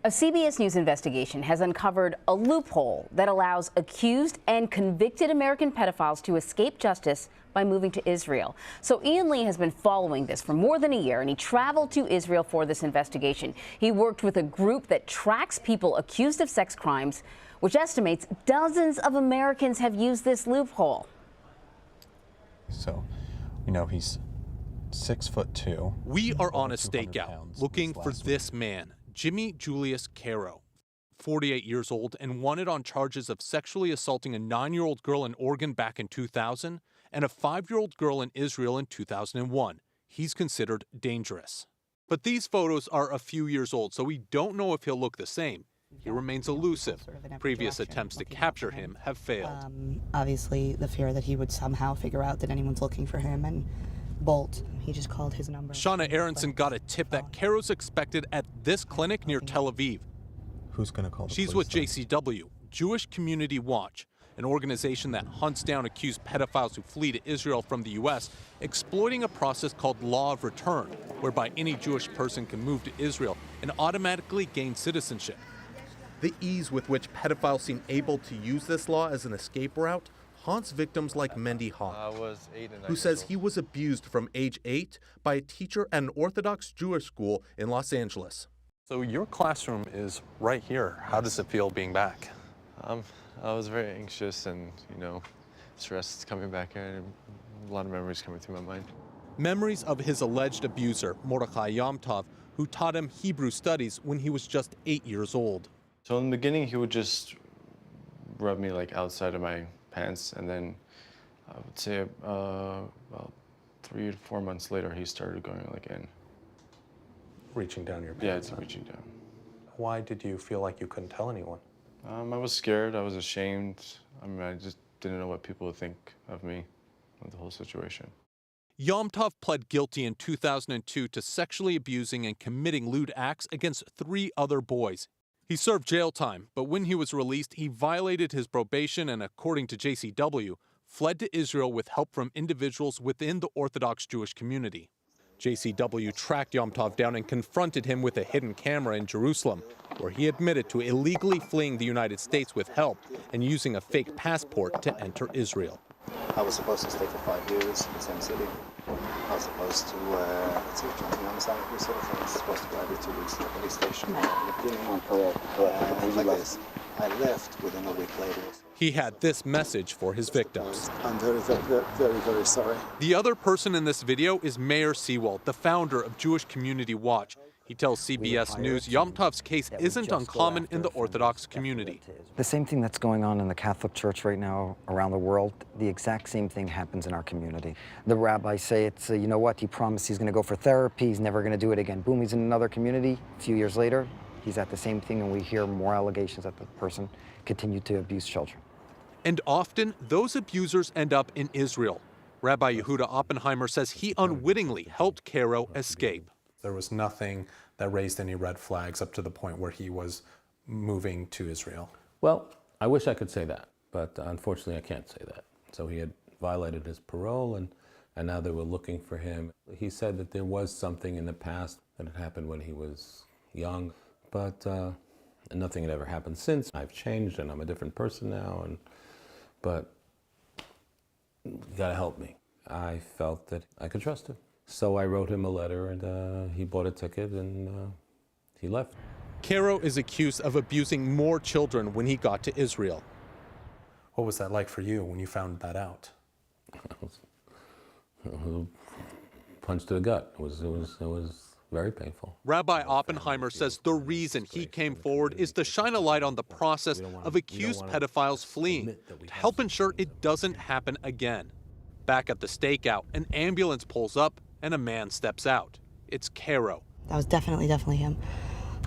A CBS News investigation has uncovered a loophole that allows accused and convicted American pedophiles to escape justice by moving to Israel. So Ian Lee has been following this for more than a year, and he traveled to Israel for this investigation. He worked with a group that tracks people accused of sex crimes, which estimates dozens of Americans have used this loophole. So, he's 6'2". We are on a stakeout looking for this man, Jimmy Julius Caro, 48 years old and wanted on charges of sexually assaulting a 9-year-old girl in Oregon back in 2000 and a 5-year-old girl in Israel in 2001. He's considered dangerous. But these photos are a few years old, so we don't know if he'll look the same. He remains elusive. Previous attempts to capture him have failed. Obviously, the fear that he would somehow figure out that anyone's looking for him and bolt. He just called his number. Shauna Aronson got a tip that Caro's expected at this clinic near Tel Aviv. Who's going to call the She's police with JCW, Jewish Community Watch, an organization that hunts down accused pedophiles who flee to Israel from the U.S., exploiting a process called Law of Return, whereby any Jewish person can move to Israel and automatically gain citizenship. The ease with which pedophiles seem able to use this law as an escape route haunts victims like Mendy Hawk, who says he was abused from age 8 by a teacher at an Orthodox Jewish school in Los Angeles. So your classroom is right here. How does it feel being back? I was very anxious and, stressed coming back here, and a lot of memories coming through my mind. Memories of his alleged abuser, Mordechai Yom Tov, who taught him Hebrew studies when he was just 8 years old. So in the beginning, he would just rub me outside of my pants, and then I would say about 3 to 4 months later, he started going in. Reaching down your pants? Yeah, it's reaching down. Why did you feel like you couldn't tell anyone? I was scared. I was ashamed. I just didn't know what people would think of me with the whole situation. Yom Tov pled guilty in 2002 to sexually abusing and committing lewd acts against 3 other boys. He served jail time, but when he was released, he violated his probation and, according to JCW, fled to Israel with help from individuals within the Orthodox Jewish community. JCW tracked Yom Tov down and confronted him with a hidden camera in Jerusalem, where he admitted to illegally fleeing the United States with help and using a fake passport to enter Israel. I was supposed to stay for 5 years in the same city. I was supposed to, let's see, trying to understand who said I was supposed to go every 2 weeks to the police station. I left within a week later. He had this message for his victims. I'm very, very, very, very sorry. The other person in this video is Mayor Seawald, the founder of Jewish Community Watch. He tells CBS News Yom Tov's case isn't uncommon in the Orthodox community. The same thing that's going on in the Catholic Church right now around the world, the exact same thing happens in our community. The rabbis say it's, you know what, he promised he's going to go for therapy, he's never going to do it again. Boom, he's in another community. A few years later, he's at the same thing, and we hear more allegations that the person continued to abuse children. And often, those abusers end up in Israel. Rabbi Yehuda Oppenheimer says he unwittingly helped Caro escape. There was nothing that raised any red flags up to the point where he was moving to Israel. Well, I wish I could say that, but unfortunately I can't say that. So he had violated his parole, and now they were looking for him. He said that there was something in the past that had happened when he was young, but nothing had ever happened since. I've changed and I'm a different person now, but you gotta help me. I felt that I could trust him. So I wrote him a letter, and he bought a ticket, and he left. Caro is accused of abusing more children when he got to Israel. What was that like for you when you found that out? Punch to the gut. It was very painful. Rabbi Oppenheimer says the reason he came forward is to shine a light on the process of accused pedophiles fleeing, to help ensure it doesn't happen again. Back at the stakeout, an ambulance pulls up and a man steps out. It's Caro. That was definitely him.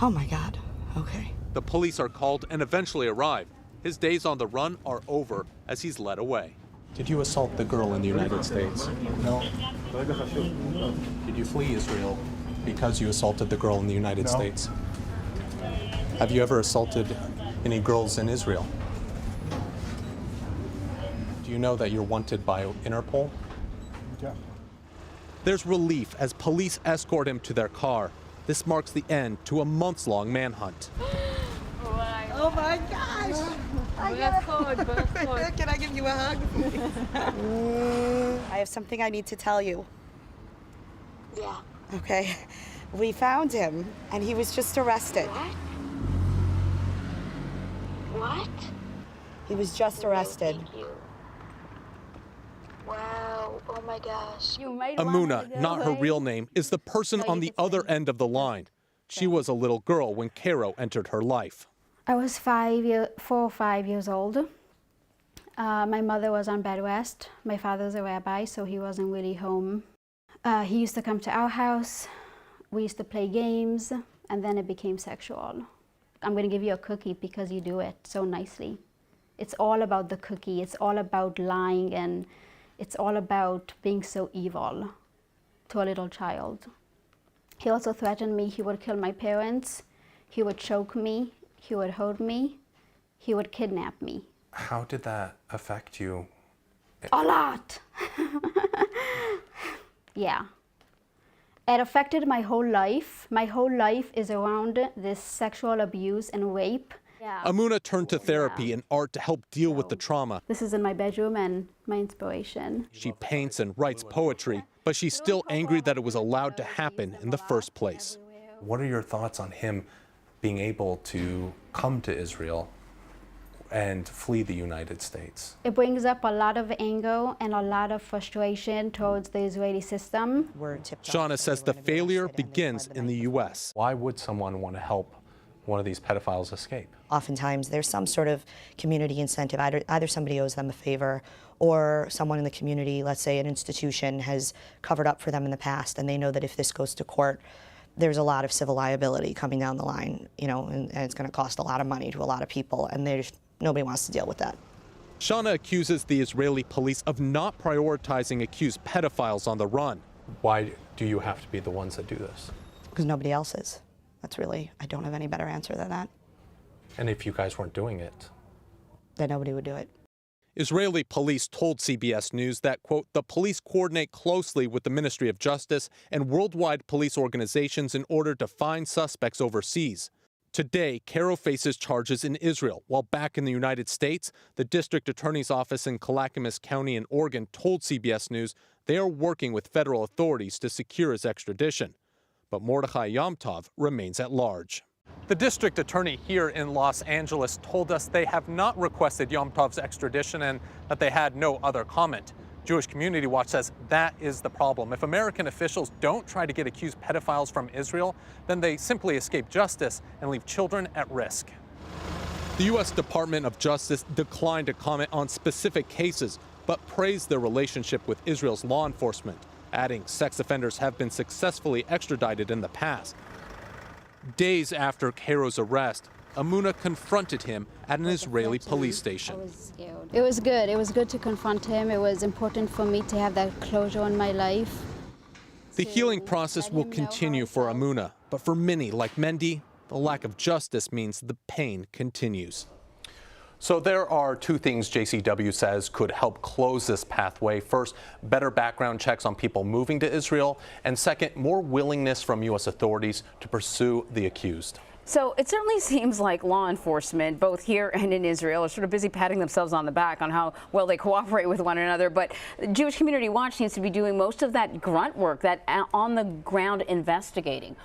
Oh my God, okay. The police are called and eventually arrive. His days on the run are over as he's led away. Did you assault the girl in the United States? No. Did you flee Israel because you assaulted the girl in the United States? Have you ever assaulted any girls in Israel? Do you know that you're wanted by Interpol? Yeah. There's relief as police escort him to their car. This marks the end to a months-long manhunt. Oh my gosh! Can I give you a hug? I have something I need to tell you. Yeah. Okay. We found him, and he was just arrested. What? He was just arrested. Thank you. Wow. Oh my gosh. Amuna, not her real name, is the person on the other end of the line. She was a little girl when Caro entered her life. I was 4 or 5 years old. My mother was on bed rest. My father's a rabbi, so he wasn't really home. He used to come to our house. We used to play games, and then it became sexual. I'm going to give you a cookie because you do it so nicely. It's all about the cookie. It's all about lying, and it's all about being so evil to a little child. He also threatened me he would kill my parents, he would choke me, he would hold me, he would kidnap me. How did that affect you? A lot. Yeah. It affected my whole life. My whole life is around this sexual abuse and rape. Yeah. Amuna turned to therapy and art to help deal with the trauma. This is in my bedroom and my inspiration. She paints and writes poetry, but she's still angry that it was allowed to happen in the first place. What are your thoughts on him being able to come to Israel and flee the United States? It brings up a lot of anger and a lot of frustration towards the Israeli system. Shauna says the failure begins in the U.S. Why would someone want to help one of these pedophiles escape? Oftentimes there's some sort of community incentive. Either somebody owes them a favor, or someone in the community, let's say an institution, has covered up for them in the past, and they know that if this goes to court, there's a lot of civil liability coming down the line, you know, and it's going to cost a lot of money to a lot of people, and nobody wants to deal with that. Shauna accuses the Israeli police of not prioritizing accused pedophiles on the run. Why do you have to be the ones that do this? Because nobody else is. I don't have any better answer than that. And if you guys weren't doing it? Then nobody would do it. Israeli police told CBS News that, quote, the police coordinate closely with the Ministry of Justice and worldwide police organizations in order to find suspects overseas. Today, Caro faces charges in Israel, while back in the United States, the district attorney's office in Clackamas County in Oregon told CBS News they are working with federal authorities to secure his extradition. But Mordechai Yom Tov remains at large. The district attorney here in Los Angeles told us they have not requested Yom Tov's extradition and that they had no other comment. Jewish Community Watch says that is the problem. If American officials don't try to get accused pedophiles from Israel, then they simply escape justice and leave children at risk. The U.S. Department of Justice declined to comment on specific cases, but praised their relationship with Israel's law enforcement, adding sex offenders have been successfully extradited in the past. Days after Caro's arrest, Amuna confronted him at an Israeli police station. I was scared. It was good. It was good to confront him. It was important for me to have that closure in my life. The healing process will continue for Amuna, but for many, like Mendy, the lack of justice means the pain continues. So there are two things JCW says could help close this pathway. First, better background checks on people moving to Israel. And second, more willingness from U.S. authorities to pursue the accused. So it certainly seems like law enforcement, both here and in Israel, are sort of busy patting themselves on the back on how well they cooperate with one another. But Jewish Community Watch seems to be doing most of that grunt work, that on-the-ground investigating.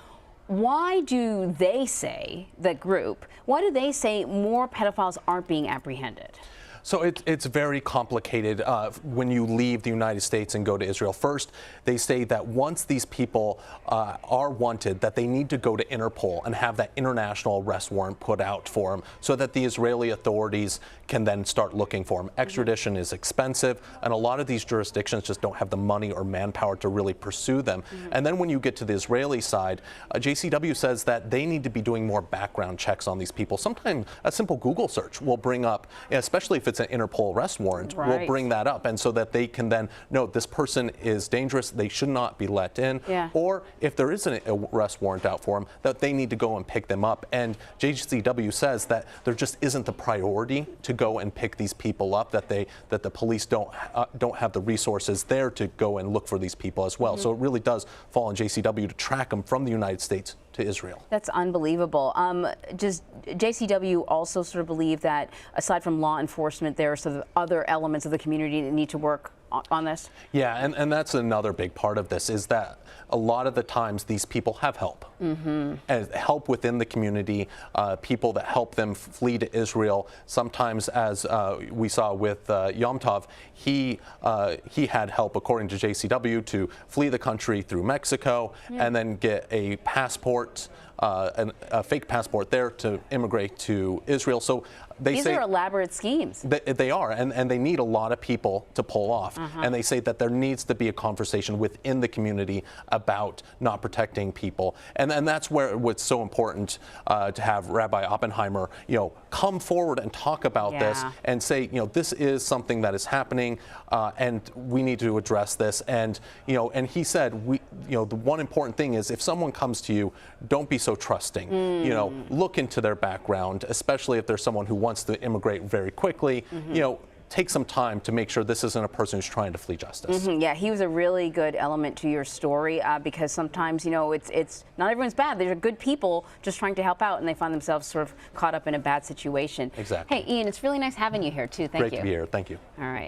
Why do they say, that group, why do they say more pedophiles aren't being apprehended? So it's very complicated when you leave the United States and go to Israel. First, they say that once these people are wanted, that they need to go to Interpol and have that international arrest warrant put out for them so that the Israeli authorities can then start looking for them. Extradition is expensive, and a lot of these jurisdictions just don't have the money or manpower to really pursue them. And then when you get to the Israeli side, JCW says that they need to be doing more background checks on these people. Sometimes a simple Google search will bring up, especially if it's an Interpol arrest warrant, will bring that up, and so that they can then know this person is dangerous, they should not be let in, or if there is an arrest warrant out for them, that they need to go and pick them up. And JCW says that there just isn't the priority to go and pick these people up, that the police don't have the resources there to go and look for these people as well. So it really does fall on JCW to track them from the United States to to Israel. That's unbelievable. Does JCW also sort of believe that aside from law enforcement, there are sort of other elements of the community that need to work on this? Yeah, and that's another big part of this, is that a lot of the times these people have help. And help within the community, people that help them flee to Israel. Sometimes, as we saw with Yom Tov, he had help, according to JCW, to flee the country through Mexico and then get a passport, a fake passport there to immigrate to Israel. So These are elaborate schemes. They are, and they need a lot of people to pull off. And they say that there needs to be a conversation within the community about not protecting people. And that's where what's so important to have Rabbi Oppenheimer, come forward and talk about this and say, this is something that is happening, and we need to address this. And and he said, the one important thing is, if someone comes to you, don't be so trusting. Look into their background, especially if there's someone who wants to immigrate very quickly. Take some time to make sure this isn't a person who's trying to flee justice. Yeah, he was a really good element to your story because sometimes, it's not everyone's bad. There are good people just trying to help out, and they find themselves sort of caught up in a bad situation. Exactly. Hey, Ian, it's really nice having you here too. Thank you. Great to be here. Thank you. All right.